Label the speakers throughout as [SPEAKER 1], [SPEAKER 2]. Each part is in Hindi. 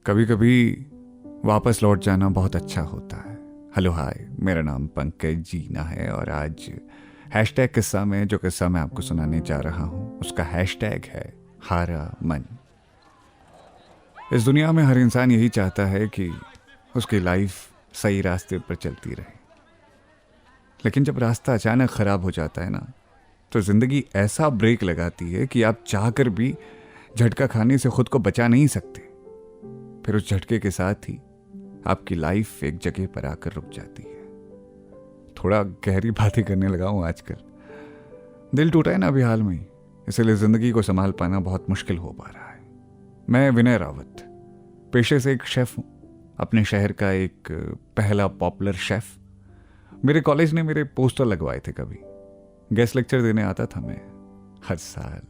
[SPEAKER 1] कभी कभी वापस लौट जाना बहुत अच्छा होता है। हेलो हाय, मेरा नाम पंकज जीना है और आज हैशटैग किस्सा में जो किस्सा मैं आपको सुनाने जा रहा हूँ उसका हैशटैग है हारा मन। इस दुनिया में हर इंसान यही चाहता है कि उसकी लाइफ सही रास्ते पर चलती रहे, लेकिन जब रास्ता अचानक ख़राब हो जाता है ना, तो ज़िंदगी ऐसा ब्रेक लगाती है कि आप चाहकर भी झटका खाने से खुद को बचा नहीं सकते। फिर उस झटके के साथ ही आपकी लाइफ एक जगह पर आकर रुक जाती है। थोड़ा गहरी बातें करने लगा हूँ आजकल। दिल टूटा है ना अभी हाल में ही, इसलिए ज़िंदगी को संभाल पाना बहुत मुश्किल हो पा रहा है। मैं विनय रावत, पेशे से एक शेफ़ हूँ, अपने शहर का एक पहला पॉपुलर शेफ़। मेरे कॉलेज ने मेरे पोस्टर लगवाए थे। कभी गेस्ट लेक्चर देने आता था मैं, हर साल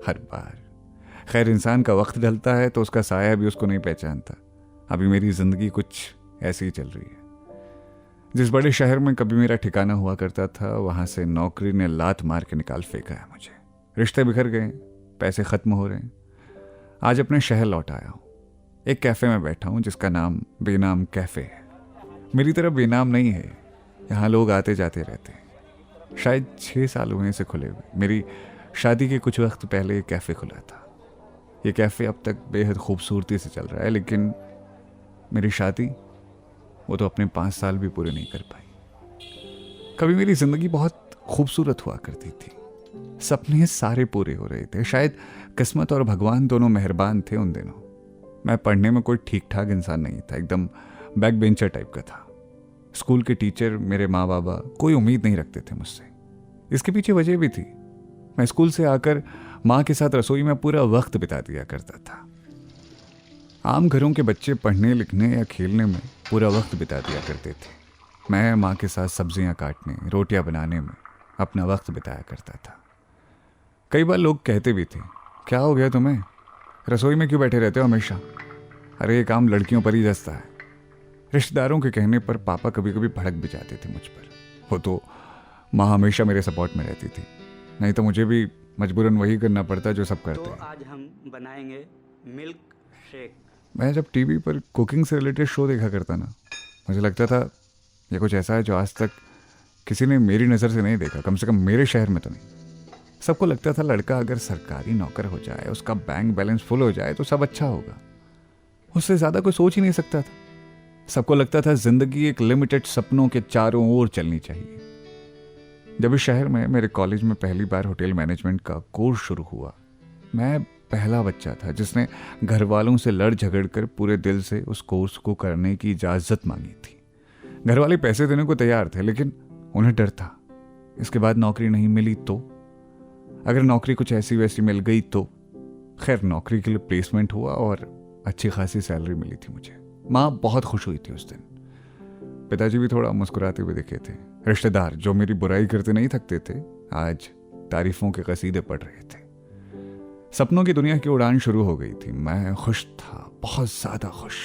[SPEAKER 1] हर बार। खैर, इंसान का वक्त ढलता है तो उसका साया भी उसको नहीं पहचानता। अभी मेरी ज़िंदगी कुछ ऐसी ही चल रही है। जिस बड़े शहर में कभी मेरा ठिकाना हुआ करता था, वहाँ से नौकरी ने लात मार के निकाल फेंका है मुझे। रिश्ते बिखर गए, पैसे ख़त्म हो रहे हैं। आज अपने शहर लौट आया हूँ। एक कैफ़े में बैठा हूँ जिसका नाम बेनाम कैफ़े है। मेरी तरह बेनाम नहीं है, यहाँ लोग आते जाते रहते हैं। शायद 6 साल हुए इसे खुले हुए। मेरी शादी के कुछ वक्त पहले एक कैफ़े खुला था। ये कैफ़े अब तक बेहद खूबसूरती से चल रहा है, लेकिन मेरी शादी वो तो अपने 5 साल भी पूरे नहीं कर पाई। कभी मेरी ज़िंदगी बहुत खूबसूरत हुआ करती थी, सपने सारे पूरे हो रहे थे। शायद किस्मत और भगवान दोनों मेहरबान थे उन दिनों। मैं पढ़ने में कोई ठीक ठाक इंसान नहीं था, एकदम बैक बेंचर टाइप का था। स्कूल के टीचर, मेरे माँ बाबा कोई उम्मीद नहीं रखते थे मुझसे। इसके पीछे वजह भी थी। मैं स्कूल से आकर माँ के साथ रसोई में पूरा वक्त बिता दिया करता था। आम घरों के बच्चे पढ़ने लिखने या खेलने में पूरा वक्त बिता दिया करते थे। मैं माँ के साथ सब्जियाँ काटने, रोटियाँ बनाने में अपना वक्त बिताया करता था। कई बार लोग कहते भी थे, क्या हो गया तुम्हें, रसोई में क्यों बैठे रहते हो हमेशा? अरे ये काम लड़कियों पर ही दस्ता है। रिश्तेदारों के कहने पर पापा कभी कभी भड़क भी जाते थे मुझ पर। वो तो माँ हमेशा मेरे सपोर्ट में रहती थी, नहीं तो मुझे भी मजबूरन वही करना पड़ता जो सब करते हैं।
[SPEAKER 2] तो आज हम बनाएंगे मिल्क शेक।
[SPEAKER 1] मैं जब टीवी पर कुकिंग से रिलेटेड शो देखा करता ना, मुझे लगता था ये कुछ ऐसा है जो आज तक किसी ने मेरी नज़र से नहीं देखा, कम से कम मेरे शहर में तो नहीं। सबको लगता था लड़का अगर सरकारी नौकर हो जाए, उसका बैंक बैलेंस फुल हो जाए तो सब अच्छा होगा। उससे ज़्यादा कोई सोच ही नहीं सकता था। सबको लगता था जिंदगी एक लिमिटेड सपनों के चारों ओर चलनी चाहिए। जब इस शहर में मेरे कॉलेज में पहली बार होटल मैनेजमेंट का कोर्स शुरू हुआ, मैं पहला बच्चा था जिसने घर वालों से लड़ झगड़ कर पूरे दिल से उस कोर्स को करने की इजाज़त मांगी थी। घर वाले पैसे देने को तैयार थे, लेकिन उन्हें डर था इसके बाद नौकरी नहीं मिली तो, अगर नौकरी कुछ ऐसी वैसी मिल गई तो। खैर, नौकरी के लिए प्लेसमेंट हुआ और अच्छी खासी सैलरी मिली थी मुझे। माँ बहुत खुश हुई थी उस दिन। पिताजी भी थोड़ा मुस्कुराते हुए दिखे थे। रिश्तेदार जो मेरी बुराई करते नहीं थकते थे, आज तारीफों के कसीदे पढ़ रहे थे। सपनों की दुनिया की उड़ान शुरू हो गई थी। मैं खुश था, बहुत ज्यादा खुश।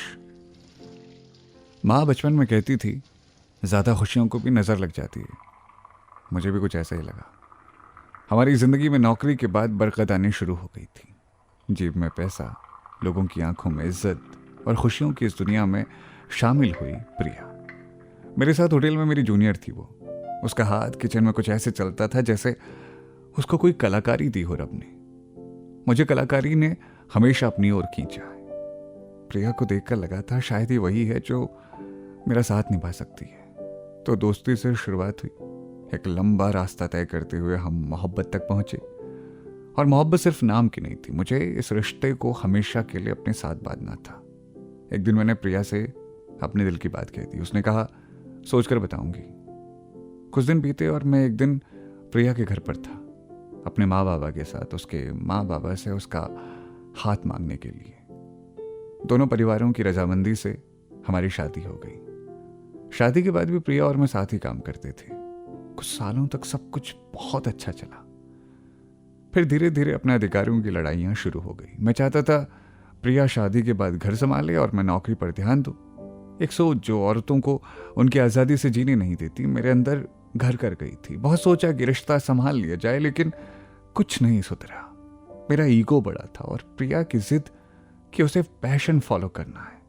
[SPEAKER 1] माँ बचपन में कहती थी, ज्यादा खुशियों को भी नजर लग जाती है। मुझे भी कुछ ऐसा ही लगा। हमारी जिंदगी में नौकरी के बाद बरकत आनी शुरू हो गई थी। जेब में पैसा, लोगों की आंखों में इज्जत और खुशियों की इस दुनिया में शामिल हुई प्रिया। मेरे साथ होटल में मेरी जूनियर थी वो। उसका हाथ किचन में कुछ ऐसे चलता था जैसे उसको कोई कलाकारी दी हो रब ने। मुझे कलाकारी ने हमेशा अपनी ओर खींचा है। प्रिया को देखकर लगा था शायद ही वही है जो मेरा साथ निभा सकती है। तो दोस्ती से शुरुआत हुई। एक लंबा रास्ता तय करते हुए हम मोहब्बत तक पहुंचे। और मोहब्बत सिर्फ नाम की नहीं थी, मुझे इस रिश्ते को हमेशा के लिए अपने साथ बांधना था। एक दिन मैंने प्रिया से अपने दिल की बात कही थी। उसने कहा, सोचकर बताऊंगी। कुछ दिन बीते और मैं एक दिन प्रिया के घर पर था, अपने माँ बाबा के साथ, उसके माँ बाबा से उसका हाथ मांगने के लिए। दोनों परिवारों की रजामंदी से हमारी शादी हो गई। शादी के बाद भी प्रिया और मैं साथ ही काम करते थे। कुछ सालों तक सब कुछ बहुत अच्छा चला। फिर धीरे धीरे अपने अधिकारियों की लड़ाइयाँ शुरू हो गई। मैं चाहता था प्रिया शादी के बाद घर संभाले और मैं नौकरी पर ध्यान दूं। एक सोच जो औरतों को उनकी आज़ादी से जीने नहीं देती मेरे अंदर घर कर गई थी। बहुत सोचा कि रिश्ता संभाल लिया जाए, लेकिन कुछ नहीं सुधरा। मेरा ईगो बड़ा था और प्रिया की जिद कि उसे पैशन फॉलो करना है।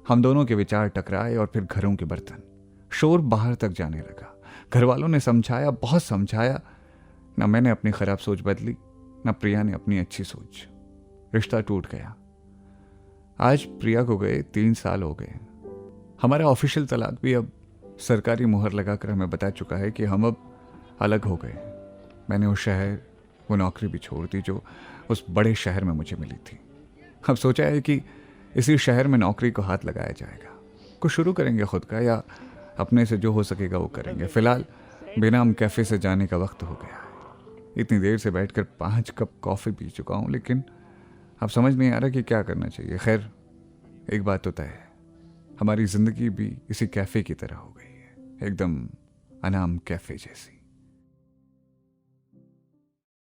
[SPEAKER 1] हम दोनों के विचार टकराए और फिर घरों के बर्तन, शोर बाहर तक जाने लगा। घर वालों ने समझाया, बहुत समझाया। ना मैंने अपनी खराब सोच बदली, ना प्रिया ने अपनी अच्छी सोच। रिश्ता टूट गया। आज प्रिया को गए 3 साल हो गए। हमारा ऑफिशियल तलाक भी अब सरकारी मुहर लगाकर हमें बता चुका है कि हम अब अलग हो गए। मैंने वो शहर, वो नौकरी भी छोड़ दी जो उस बड़े शहर में मुझे मिली थी। अब सोचा है कि इसी शहर में नौकरी को हाथ लगाया जाएगा। कुछ शुरू करेंगे खुद का, या अपने से जो हो सकेगा वो करेंगे। फिलहाल बेनाम कैफ़े से जाने का वक्त हो गया है। इतनी देर से बैठकर 5 कप कॉफ़ी पी चुका हूँ, लेकिन अब समझ नहीं आ रहा कि क्या करना चाहिए। खैर, एक बात तो तय है, हमारी ज़िंदगी भी इसी कैफ़े की तरह हो गई है, एकदम अनाम कैफ़े जैसी।